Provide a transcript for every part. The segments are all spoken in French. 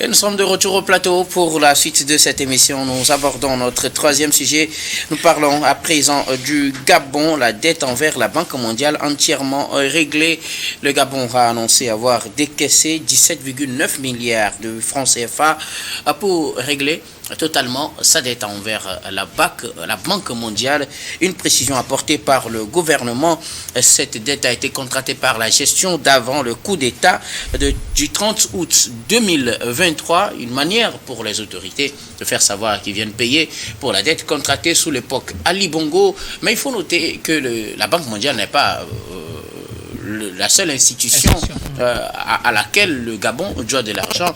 Et nous sommes de retour au plateau pour la suite de cette émission. Nous abordons notre troisième sujet. Nous parlons à présent du Gabon, la dette envers la Banque mondiale entièrement réglée. Le Gabon a annoncé avoir décaissé 17,9 milliards de francs CFA pour régler totalement sa dette envers la Banque mondiale. Une précision apportée par le gouvernement. Cette dette a été contractée par la gestion d'avant le coup d'État du 30 août 2023. Une manière pour les autorités de faire savoir qu'ils viennent payer pour la dette contractée sous l'époque Ali Bongo. Mais il faut noter que la Banque mondiale n'est pas la seule institution à laquelle le Gabon doit de l'argent.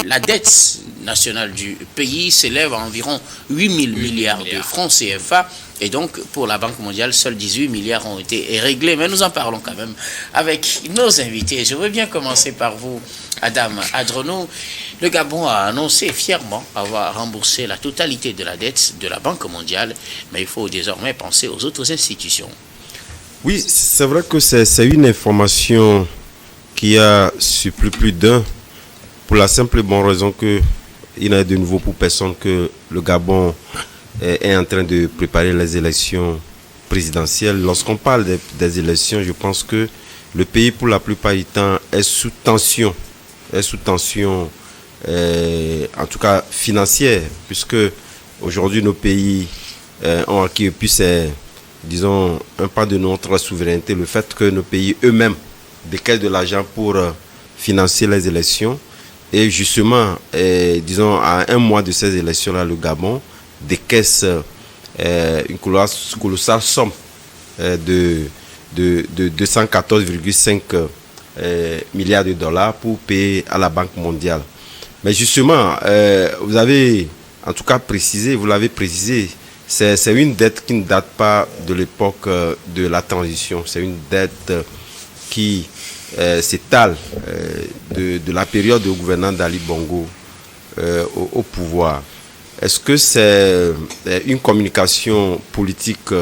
La dette nationale du pays s'élève à environ 8 000 milliards de francs CFA. Et donc, pour la Banque mondiale, seuls 18 milliards ont été réglés. Mais nous en parlons quand même avec nos invités. Je veux bien commencer par vous, Adam Adrono. Le Gabon a annoncé fièrement avoir remboursé la totalité de la dette de la Banque mondiale. Mais il faut désormais penser aux autres institutions. Oui, c'est vrai que c'est une information qui a surpris plus d'un, pour la simple et bonne raison que il n'est de nouveau pour personne que le Gabon est en train de préparer les élections présidentielles. Lorsqu'on parle des élections, je pense que le pays, pour la plupart du temps, est sous tension. En tout cas financière, puisque aujourd'hui nos pays ont acquis, et puis c'est, disons, un pas de notre souveraineté, le fait que nos pays eux-mêmes décaissent de l'argent pour financer les élections. Et justement, disons, à un mois de ces élections-là, le Gabon décaisse une colossale somme de 214,5 milliards de dollars pour payer à la Banque mondiale. Mais justement, vous avez en tout cas précisé, vous l'avez précisé, c'est une dette qui ne date pas de l'époque de la transition. C'est une dette qui s'étale de la période de gouvernance d'Ali Bongo au pouvoir. Est-ce que c'est une communication politique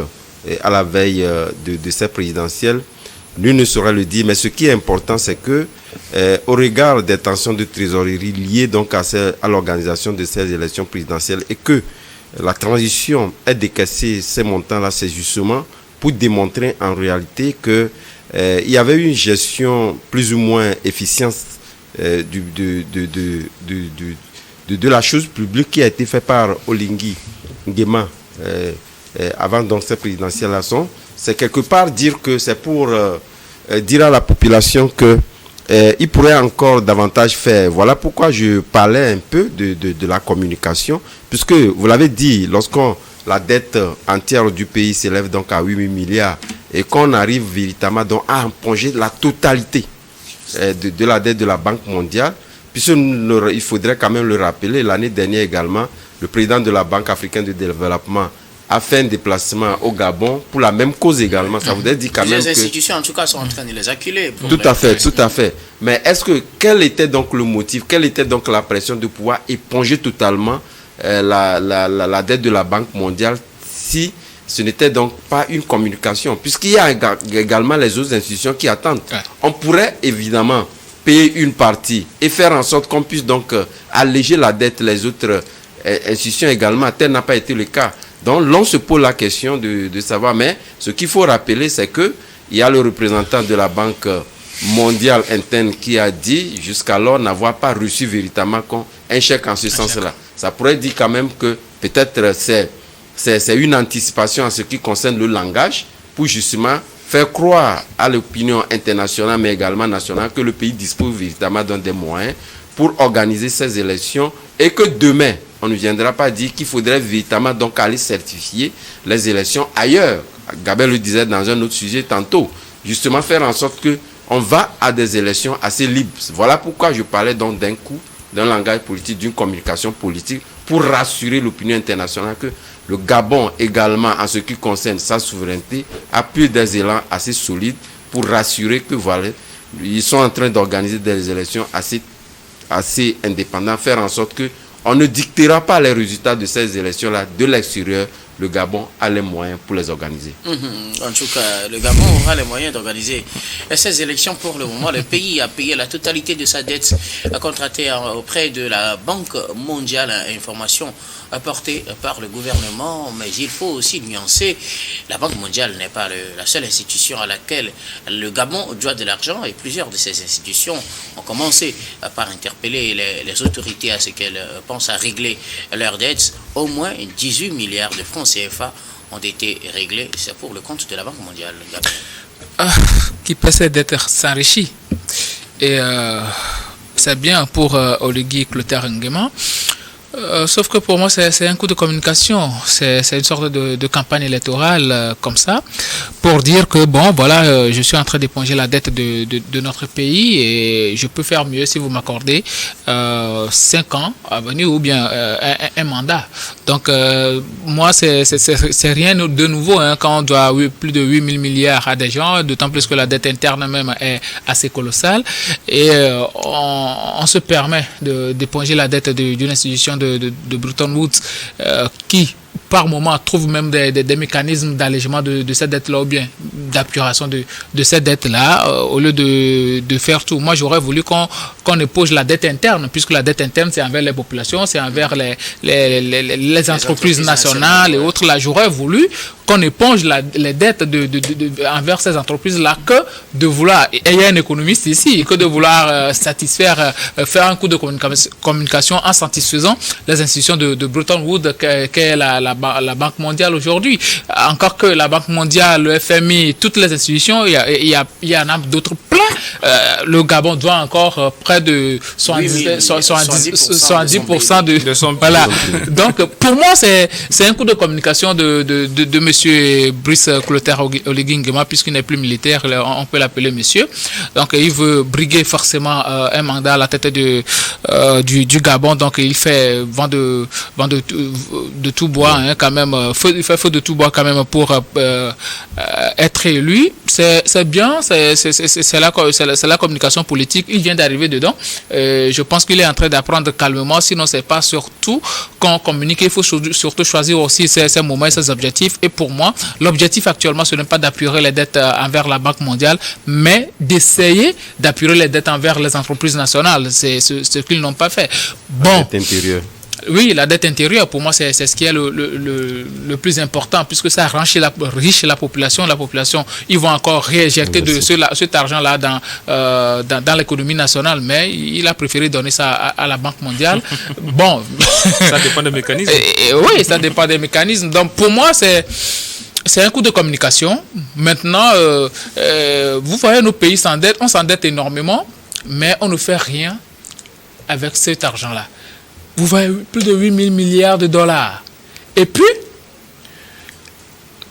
à la veille de cette présidentielle? Nul ne saurait le dire, mais ce qui est important, c'est que au regard des tensions de trésorerie liées donc à l'organisation de ces élections présidentielles et que la transition ait décaissé ces montants-là, c'est justement pour démontrer en réalité que il y avait une gestion plus ou moins efficiente de la chose publique qui a été faite par Oligui Nguema avant donc cette présidentielle-là. C'est quelque part dire que c'est pour dire à la population que il pourrait encore davantage faire. Voilà pourquoi je parlais un peu de la communication, puisque vous l'avez dit, lorsqu'on la dette entière du pays s'élève donc à 8 000 milliards et qu'on arrive véritablement donc à emponger la totalité de la dette de la Banque mondiale, puisqu'il faudrait quand même le rappeler, l'année dernière également, le président de la Banque africaine de développement a fait un déplacement au Gabon pour la même cause également. Ça voudrait dire quand même que... Les institutions en tout cas sont en train de les acculer. Tout à fait. Mais quel était donc le motif, quelle était donc la pression de pouvoir éponger totalement la dette de la Banque mondiale si ce n'était donc pas une communication, puisqu'il y a également les autres institutions qui attendent. Ouais. On pourrait évidemment payer une partie et faire en sorte qu'on puisse donc alléger la dette les autres institutions également. Tel n'a pas été le cas. Donc l'on se pose la question de savoir, mais ce qu'il faut rappeler, c'est que il y a le représentant de la Banque mondiale interne qui a dit jusqu'alors n'avoir pas reçu véritablement un chèque en ce sens-là. Ça pourrait dire quand même que peut-être c'est une anticipation en ce qui concerne le langage pour justement faire croire à l'opinion internationale mais également nationale que le pays dispose véritablement des moyens pour organiser ces élections et que demain, on ne viendra pas dire qu'il faudrait véritablement donc aller certifier les élections ailleurs. Gabriel le disait dans un autre sujet tantôt, justement faire en sorte que on va à des élections assez libres. Voilà pourquoi je parlais donc d'un langage politique, d'une communication politique pour rassurer l'opinion internationale que le Gabon également, en ce qui concerne sa souveraineté, a pris des élans assez solides pour rassurer que voilà, ils sont en train d'organiser des élections assez indépendantes, faire en sorte que on ne dictera pas les résultats de ces élections-là de l'extérieur, le Gabon a les moyens pour les organiser. En tout cas, le Gabon aura les moyens d'organiser ces élections. Pour le moment, le pays a payé la totalité de sa dette contractée auprès de la Banque mondiale. Information apportée par le gouvernement, mais il faut aussi nuancer. La Banque mondiale n'est pas la seule institution à laquelle le Gabon doit de l'argent, et plusieurs de ces institutions ont commencé par interpeller les autorités à ce qu'elles pensent à régler leurs dettes. Au moins 18 milliards de francs CFA ont été réglés. C'est pour le compte de la Banque mondiale. Qui possède d'être s'enrichir. Et c'est bien pour Oligui Clotaire Nguema. Sauf que pour moi, c'est un coup de communication. C'est une sorte de campagne électorale comme ça, pour dire que, bon, voilà, je suis en train d'éponger la dette de notre pays et je peux faire mieux si vous m'accordez 5 ans à venir ou bien un mandat. Donc, moi, c'est rien de nouveau hein, quand on doit plus de 8 000 milliards à des gens, d'autant plus que la dette interne même est assez colossale. Et on se permet d'éponger la dette d'une institution de Bretton Woods qui par moment trouve même des mécanismes d'allègement de cette dette-là ou bien d'apuration de cette dette-là au lieu de faire tout. Moi, j'aurais voulu qu'on épose la dette interne, puisque la dette interne, c'est envers les populations, c'est envers les entreprises nationales et autres. Là, j'aurais voulu qu'on éponge les dettes envers ces entreprises-là que de vouloir, et il y a un économiste ici, que de vouloir satisfaire, faire un coup de communication en satisfaisant les institutions de Bretton Woods qu'est la Banque mondiale aujourd'hui. Encore que la Banque mondiale, le FMI, toutes les institutions, il y en a d'autres plein. Le Gabon doit encore près de 70% de son... Voilà. Donc, pour moi, c'est un coup de communication de monsieur Brice Clotaire Oligui Nguema, puisqu'il n'est plus militaire, on peut l'appeler monsieur. Donc, il veut briguer forcément un mandat à la tête du Gabon. Donc, il fait vent de tout bois, hein, quand même. Il fait feu de tout bois quand même pour être élu. C'est bien, c'est la communication politique. Il vient d'arriver dedans. Je pense qu'il est en train d'apprendre calmement. Sinon, c'est pas surtout qu'on communique. Il faut surtout choisir aussi ses moments et ses objectifs. Et pour moi, l'objectif actuellement, ce n'est pas d'appuyer les dettes envers la Banque mondiale, mais d'essayer d'appuyer les dettes envers les entreprises nationales. C'est ce qu'ils n'ont pas fait. Bon. La dette intérieure. Oui, la dette intérieure, pour moi, c'est ce qui est le plus important, puisque ça rend riche la population. La population, ils vont encore réinjecter cet argent-là dans l'économie nationale, mais il a préféré donner ça à la Banque mondiale. Bon. Ça dépend des mécanismes. Oui, ça dépend des mécanismes. Donc, pour moi, c'est un coup de communication. Maintenant, vous voyez, nos pays s'endettent, on s'endette énormément, mais on ne fait rien avec cet argent-là. Vous voyez, plus de 8 000 milliards de dollars. Et puis,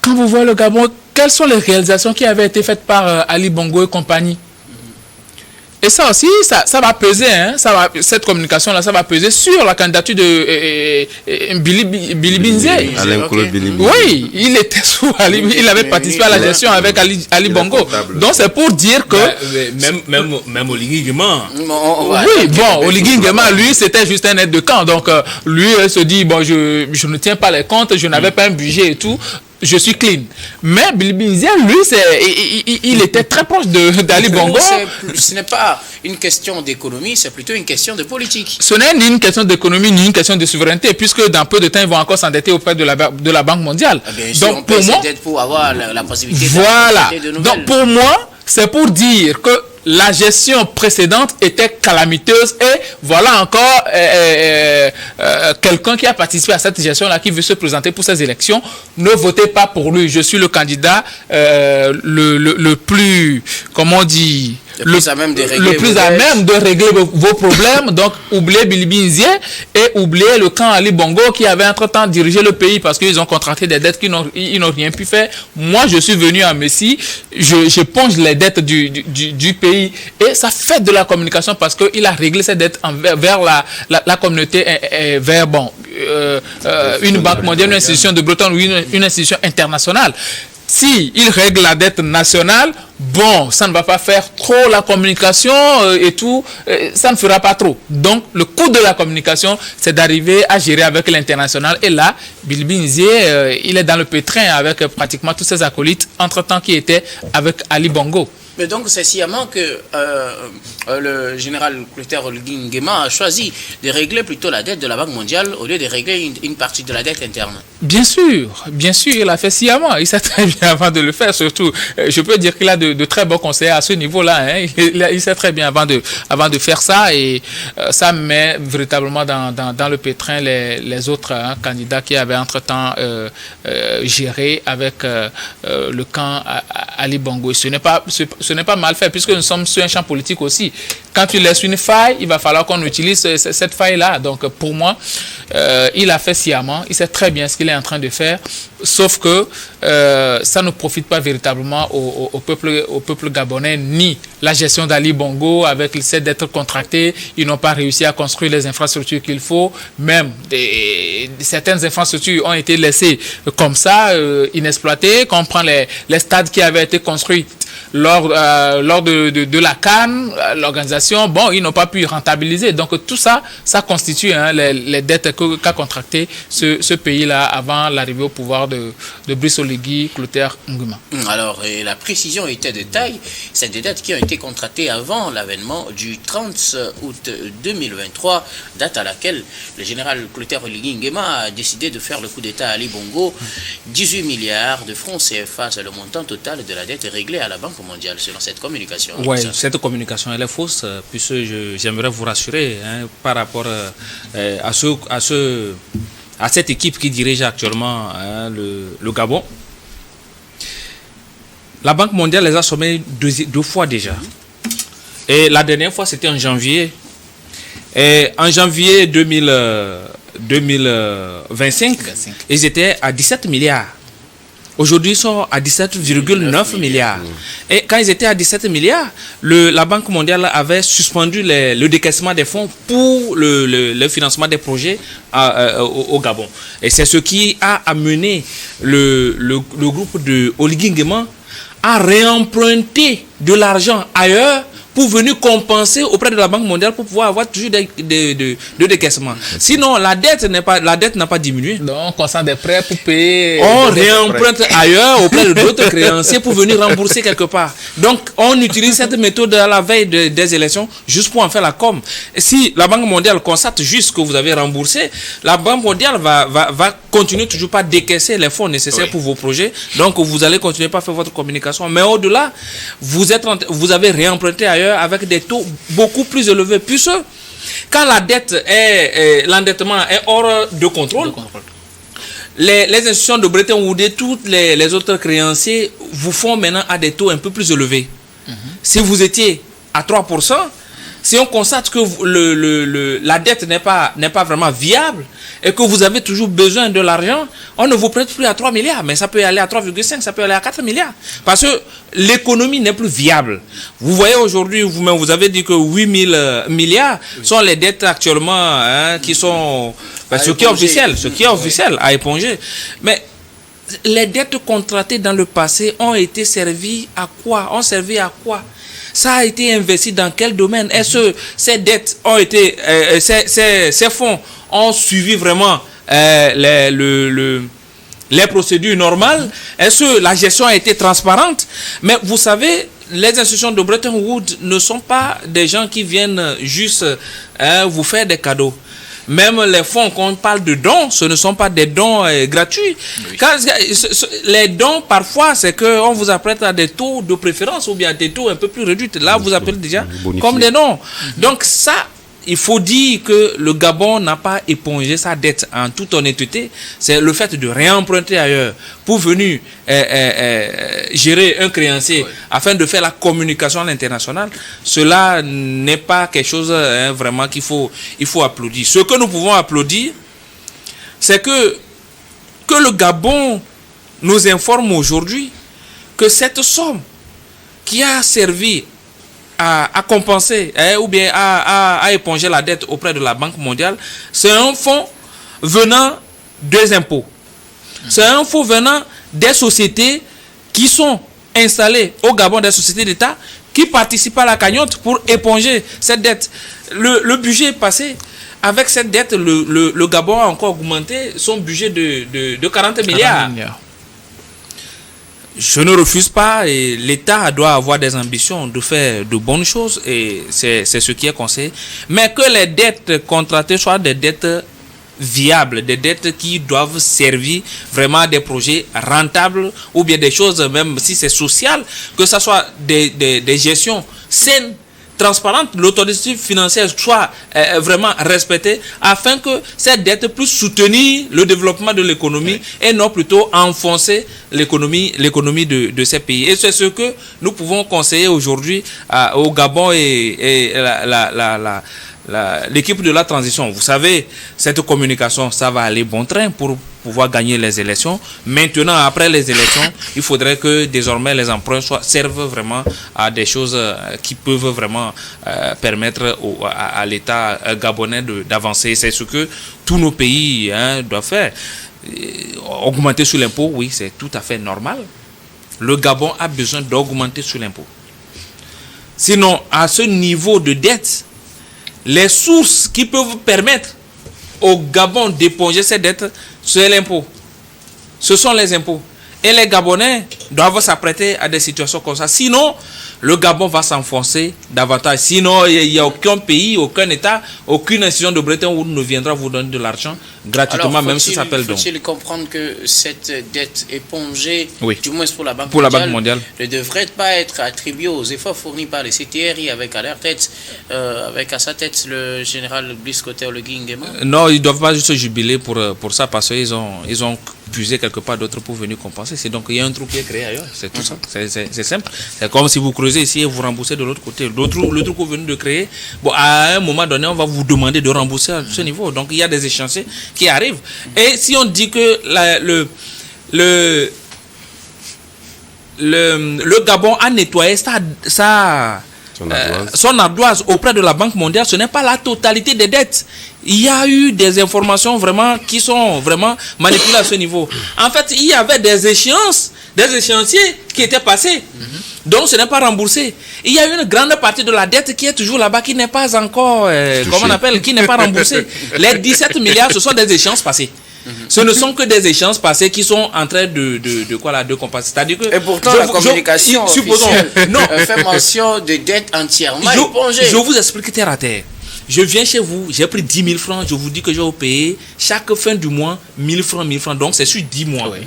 quand vous voyez le Gabon, quelles sont les réalisations qui avaient été faites par Ali Bongo et compagnie? Et ça aussi, ça va peser, hein, cette communication-là, ça va peser sur la candidature de Billy Binzé. Oui, il était sous Ali, il avait participé à la gestion avec Ali Bongo. Donc c'est pour dire que... Même Oligui Nguema. Oui, bon, Oligui Nguema, lui, c'était juste un aide de camp. Donc lui, il se dit, bon, je ne tiens pas les comptes, je n'avais pas un budget et tout. Je suis clean. Mais Billy Binzé, lui, il était très proche d'Ali Bongo. Ce n'est pas une question d'économie, c'est plutôt une question de politique. Ce n'est ni une question d'économie, ni une question de souveraineté, puisque dans peu de temps, ils vont encore s'endetter auprès de la Banque mondiale. Bien sûr, donc, pour moi, pour avoir la possibilité de Donc, pour moi, c'est pour dire que la gestion précédente était calamiteuse et voilà encore quelqu'un qui a participé à cette gestion-là qui veut se présenter pour ces élections. Ne votez pas pour lui. Je suis le candidat le plus, comment on dit, le plus à même de régler vos problèmes. Donc, oubliez Billy Binzé et oubliez le camp Ali Bongo qui avait entre-temps dirigé le pays parce qu'ils ont contracté des dettes qu'ils n'ont rien pu faire. Moi, je suis venu à Messi, j'éponge les dettes du pays et ça fait de la communication parce qu'il a réglé ses dettes vers la communauté, vers une banque mondiale, une institution de Bretton Woods, une institution internationale. si il règle la dette nationale, bon, ça ne va pas faire trop la communication et tout, ça ne fera pas trop. Donc, le coût de la communication, c'est d'arriver à gérer avec l'international. Et là, Bilibi Nzié, il est dans le pétrin avec pratiquement tous ses acolytes, entre-temps qui étaient avec Ali Bongo. Mais donc, c'est sciemment que le général Clotaire Oligui Nguema a choisi de régler plutôt la dette de la Banque mondiale au lieu de régler une partie de la dette interne. Bien sûr, il a fait sciemment. Il sait très bien avant de le faire, surtout. Je peux dire qu'il a de très bons conseillers à ce niveau-là. Hein. Il sait très bien avant de faire ça. Et ça met véritablement dans le pétrin les autres candidats qui avaient entre-temps géré avec le camp Ali Bongo. Ce n'est pas mal fait, puisque nous sommes sur un champ politique aussi. Quand tu laisses une faille, il va falloir qu'on utilise cette faille-là. Donc, pour moi, il a fait sciemment. Il sait très bien ce qu'il est en train de faire. Sauf que ça ne profite pas véritablement au peuple gabonais, ni la gestion d'Ali Bongo avec le fait d'être contractés. Ils n'ont pas réussi à construire les infrastructures qu'il faut. Même certaines infrastructures ont été laissées comme ça, inexploitées. Quand on prend les stades qui avaient été construits lors de la CAN, l'organisation, bon, ils n'ont pas pu rentabiliser. Donc tout ça, ça constitue les dettes qu'a contracté ce pays-là avant l'arrivée au pouvoir de Brice Oligui Clotaire Nguema. Alors, la précision était de taille. C'est des dettes qui ont été contractées avant l'avènement du 30 août 2023, date à laquelle le général Clotaire Oligui Nguema a décidé de faire le coup d'État à Ali Bongo. 18 milliards de francs CFA, c'est le montant total de la dette réglée à la Banque mondiale, selon cette communication. Oui, cette communication, elle est fausse, puisque j'aimerais vous rassurer par rapport à cette équipe qui dirige actuellement le Gabon. La Banque mondiale les a sommés deux fois déjà. Et la dernière fois, c'était en janvier. Et en janvier 2025, ils étaient à 17 milliards. Aujourd'hui, ils sont à 17,9 milliards. Et quand ils étaient à 17 milliards, la Banque mondiale avait suspendu le décaissement des fonds pour le financement des projets au Gabon. Et c'est ce qui a amené le groupe de Oligui Nguema à réemprunter de l'argent ailleurs pour venir compenser auprès de la Banque mondiale pour pouvoir avoir toujours de décaissement. Sinon, la dette n'a pas diminué. Donc, on sent des prêts pour payer. On réemprunte ailleurs auprès de d'autres créanciers pour venir rembourser quelque part. Donc, on utilise cette méthode à la veille des élections juste pour en faire la com. Et si la Banque mondiale constate juste que vous avez remboursé, la Banque mondiale va continuer toujours pas décaisser les fonds nécessaires pour vos projets. Donc, vous allez continuer pas à faire votre communication. Mais au-delà, vous avez réemprunté ailleurs avec des taux beaucoup plus élevés. Puisque quand la dette l'endettement est hors de contrôle, les institutions de Bretton Woods et tous les autres créanciers vous font maintenant à des taux un peu plus élevés. Si vous étiez à 3%, si on constate que la dette n'est pas vraiment viable et que vous avez toujours besoin de l'argent, on ne vous prête plus à 3 milliards, mais ça peut aller à 3,5, ça peut aller à 4 milliards. Parce que l'économie n'est plus viable. Vous voyez aujourd'hui, vous-même, vous avez dit que 8 000 milliards sont les dettes actuellement qui sont... ce qui est officiel à éponger. Mais les dettes contractées dans le passé ont été servies à quoi? Ont servi à quoi? Ça a été investi dans quel domaine? Est-ce que ces dettes ont été, ces fonds ont suivi vraiment les procédures normales? Est-ce que la gestion a été transparente? Mais vous savez, les institutions de Bretton Woods ne sont pas des gens qui viennent juste vous faire des cadeaux. Même les fonds, quand on parle de dons, ce ne sont pas des dons gratuits. Oui. Les dons, parfois, c'est qu'on vous apprête à des taux de préférence ou bien des taux un peu plus réduits. Là, vous appelez déjà comme des dons. Donc ça, il faut dire que le Gabon n'a pas épongé sa dette en toute honnêteté. C'est le fait de réemprunter ailleurs pour venir gérer un créancier afin de faire la communication à l'international. Cela n'est pas quelque chose vraiment il faut applaudir. Ce que nous pouvons applaudir, c'est que le Gabon nous informe aujourd'hui que cette somme qui a servi à compenser ou bien à éponger la dette auprès de la Banque mondiale, c'est un fonds venant des impôts. C'est un fonds venant des sociétés qui sont installés au Gabon des sociétés d'État qui participent à la cagnotte pour éponger cette dette. Le budget est passé. Avec cette dette, le Gabon a encore augmenté son budget de 40 milliards. Je ne refuse pas, et l'État doit avoir des ambitions de faire de bonnes choses, et c'est ce qui est conseillé. Mais que les dettes contractées soient des dettes viables, des dettes qui doivent servir vraiment à des projets rentables, ou bien des choses, même si c'est social, que ce soit des gestions saines, transparente, l'autorité financière soit vraiment respectée, afin que cette dette puisse soutenir le développement de l'économie et non plutôt enfoncer l'économie de ces pays. Et c'est ce que nous pouvons conseiller aujourd'hui au Gabon et l'équipe de la transition. Vous savez, cette communication, ça va aller bon train pour pouvoir gagner les élections. Maintenant, après les élections, il faudrait que désormais les emprunts servent vraiment à des choses qui peuvent vraiment permettre à l'État gabonais d'avancer. C'est ce que tous nos pays doivent faire. Augmenter sur l'impôt, oui, c'est tout à fait normal. Le Gabon a besoin d'augmenter sur l'impôt. Sinon, à ce niveau de dette, les sources qui peuvent permettre au Gabon d'éponger cette dette, c'est l'impôt. Ce sont les impôts. Et les Gabonais doivent s'apprêter à des situations comme ça. Sinon, le Gabon va s'enfoncer davantage. Sinon, il n'y a aucun pays, aucun État, aucune institution de Bretton Woods ne viendra vous donner de l'argent gratuitement. Alors, même si ça s'appelle don. Faut-il comprendre que cette dette épongée, du moins pour la Banque mondiale, ne devrait pas être attribuée aux efforts fournis par les CTRI avec à leur tête, avec à sa tête le général Brice Oligui Nguema? Non, ils ne doivent pas juste se jubiler pour ça, parce qu'ils ont puisé quelque part d'autres pour venir compenser. C'est donc il y a un trou qui est créé ailleurs. C'est tout ça. C'est simple. C'est comme si vous creusez ici et vous remboursez de l'autre côté. Le trou que vous venez de créer, bon, à un moment donné, on va vous demander de rembourser à ce niveau. Donc il y a des échéanciers qui arrivent. Et si on dit que le Gabon a nettoyé son ardoise auprès de la Banque mondiale, ce n'est pas la totalité des dettes. Il y a eu des informations vraiment qui sont vraiment manipulées à ce niveau. En fait, il y avait des échéanciers qui étaient passés. Donc ce n'est pas remboursé. Il y a une grande partie de la dette qui est toujours là-bas, qui n'est pas encore, comment on appelle, qui n'est pas remboursée. Les 17 milliards, ce sont des échéances passées. Ce ne sont que des échéances passées qui sont en train de compenser. C'est-à-dire que et pourtant, la communication officielle fait mention de dettes entièrement épongées. Je vous explique terre à terre. Je viens chez vous, j'ai pris 10 000 francs, je vous dis que je vais vous payer chaque fin du mois 1000 francs, donc c'est sur 10 mois. Oui.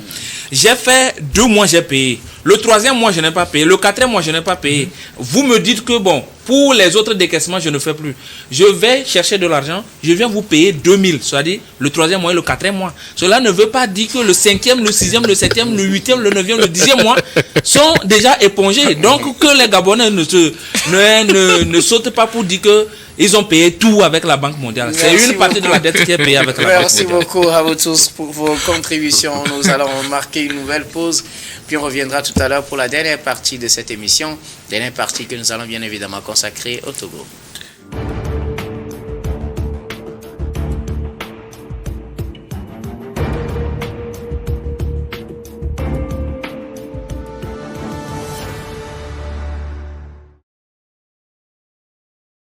J'ai fait 2 mois, j'ai payé. Le 3e mois, je n'ai pas payé. Le 4e mois, je n'ai pas payé. Vous me dites que bon, pour les autres décaissements, je ne fais plus. Je vais chercher de l'argent, je viens vous payer 2000, c'est-à-dire le 3e mois et le 4e mois. Cela ne veut pas dire que le 5e, le 6e, le 7e, le 8e, le 9e, le 10e mois sont déjà épongés. Donc que les Gabonais ne sautent pas pour dire que ils ont payé tout avec la Banque mondiale. C'est une partie de la dette qui est payée avec la Banque mondiale. Merci beaucoup à vous tous pour vos contributions. Nous allons marquer une nouvelle pause, puis on reviendra tout à l'heure pour la dernière partie de cette émission. Dernière partie que nous allons bien évidemment consacrer au Togo.